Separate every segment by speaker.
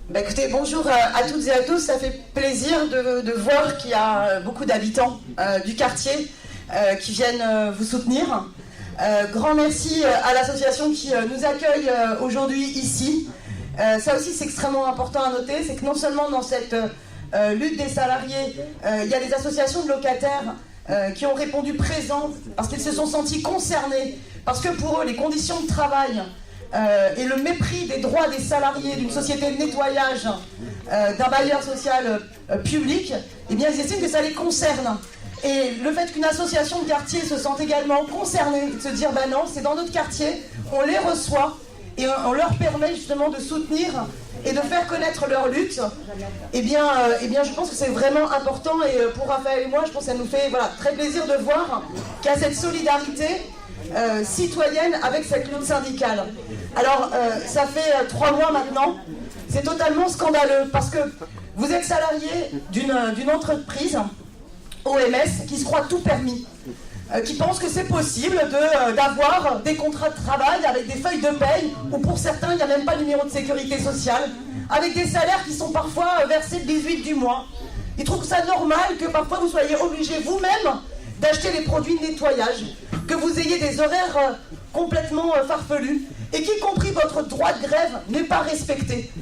Speaker 1: Bah écoutez, bonjour à toutes et à tous. Ça fait plaisir de voir qu'il y a beaucoup d'habitants du quartier qui viennent vous soutenir. Grand merci à l'association qui nous accueille aujourd'hui ici. Ça aussi, c'est extrêmement important à noter, c'est que non seulement dans cette lutte des salariés, il y a des associations de locataires qui ont répondu présents parce qu'ils se sont sentis concernés, parce que pour eux, les conditions de travail et le mépris des droits des salariés d'une société de nettoyage, d'un bailleur social public, eh bien, ils estiment que ça les concerne. Et le fait qu'une association de quartier se sente également concernée, de se dire, ben non, c'est dans notre quartier, on les reçoit, et on leur permet justement de soutenir et de faire connaître leur lutte, eh bien je pense que c'est vraiment important. Et pour Raphaël et moi, je pense que ça nous fait très plaisir de voir qu'il y a cette solidarité citoyenne avec cette lutte syndicale. Alors, ça fait 3 mois maintenant, c'est totalement scandaleux, parce que vous êtes salarié d'une entreprise, OMS, qui se croit tout permis, qui pense que c'est possible d'avoir des contrats de travail avec des feuilles de paye, où pour certains, il n'y a même pas de numéro de sécurité sociale, avec des salaires qui sont parfois versés le 18 du mois. Ils trouvent ça normal que parfois vous soyez obligés vous-même d'acheter des produits de nettoyage, que vous ayez des horaires complètement farfelus, et qu'y compris votre droit de grève n'est pas respecté.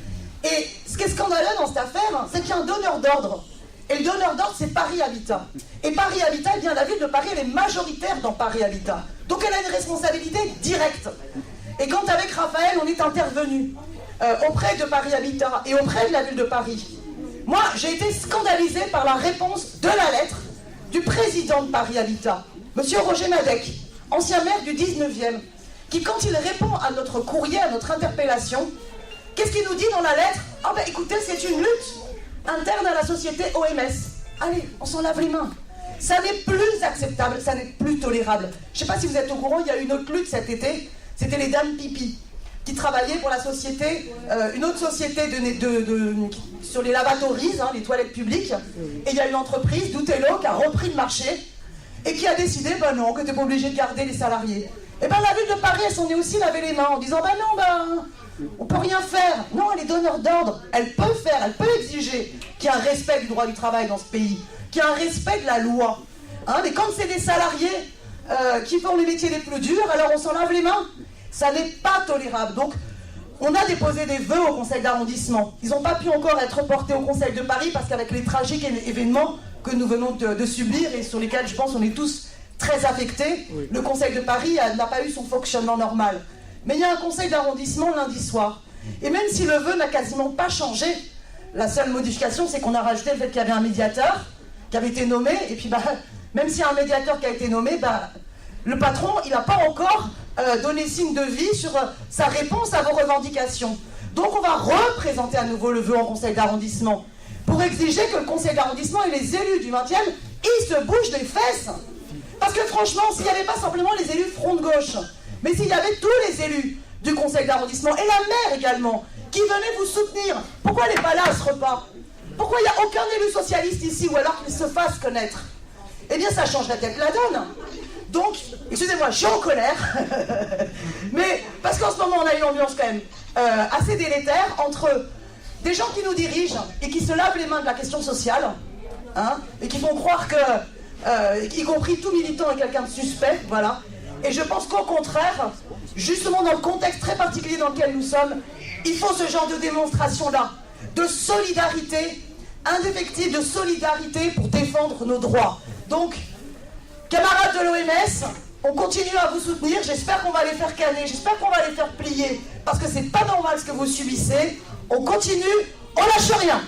Speaker 1: Et ce qui est scandaleux dans cette affaire, c'est qu'il y a un donneur d'ordre. Et le donneur d'ordre, c'est Paris Habitat. Et Paris Habitat, eh bien, la ville de Paris, elle est majoritaire dans Paris Habitat. Donc elle a une responsabilité directe. Et quand avec Raphaël, on est intervenu auprès de Paris Habitat et auprès de la ville de Paris, moi, j'ai été scandalisée par la réponse de la lettre du président de Paris Habitat, monsieur Roger Madec, ancien maire du 19e, qui, quand il répond à notre courrier, à notre interpellation, qu'est-ce qu'il nous dit dans la lettre? Ah ben écoutez, c'est une lutte interne à la société OMS. Allez, on s'en lave les mains. Ça n'est plus acceptable, ça n'est plus tolérable. Je ne sais pas si vous êtes au courant, il y a eu une autre lutte cet été, c'était les dames pipi, qui travaillaient pour la société, une autre société sur les lavatories, les toilettes publiques, et il y a une entreprise, Doutello, qui a repris le marché, et qui a décidé, ben non, que tu n'es pas obligé de garder les salariés. Et ben la ville de Paris, elle s'en est aussi lavé les mains, en disant, ben non, on peut rien faire. Non, elle est donneur d'ordre. Elle peut faire, elle peut exiger qu'il y ait un respect du droit du travail dans ce pays, qu'il y ait un respect de la loi. Mais quand c'est des salariés qui font les métiers les plus durs, alors on s'en lave les mains. Ça n'est pas tolérable. Donc, on a déposé des vœux au conseil d'arrondissement. Ils n'ont pas pu encore être portés au conseil de Paris parce qu'avec les tragiques événements que nous venons de subir et sur lesquels, je pense, on est tous très affectés, oui. Le conseil de Paris n'a pas eu son fonctionnement normal. Mais il y a un conseil d'arrondissement lundi soir. Et même si le vœu n'a quasiment pas changé, la seule modification, c'est qu'on a rajouté le fait qu'il y avait un médiateur qui avait été nommé. Et puis, même s'il y a un médiateur qui a été nommé, le patron, il n'a pas encore donné signe de vie sur sa réponse à vos revendications. Donc, on va représenter à nouveau le vœu en conseil d'arrondissement pour exiger que le conseil d'arrondissement et les élus du 20e, ils se bougent les fesses. Parce que franchement, s'il n'y avait pas simplement les élus front de gauche, mais s'il y avait tous les élus du conseil d'arrondissement, et la maire également, qui venaient vous soutenir, pourquoi elle n'est pas là à ce repas? Pourquoi il n'y a aucun élu socialiste ici, ou alors qu'il se fasse connaître? Eh bien, ça change la tête la donne. Donc, excusez-moi, je suis en colère, mais parce qu'en ce moment, on a une ambiance quand même assez délétère entre des gens qui nous dirigent et qui se lavent les mains de la question sociale, et qui font croire que, y compris tout militant est quelqu'un de suspect, voilà. Et je pense qu'au contraire, justement dans le contexte très particulier dans lequel nous sommes, il faut ce genre de démonstration-là, de solidarité, indéfectible de solidarité pour défendre nos droits. Donc, camarades de l'OMS, on continue à vous soutenir, j'espère qu'on va les faire canner, j'espère qu'on va les faire plier, parce que c'est pas normal ce que vous subissez. On continue, on lâche rien.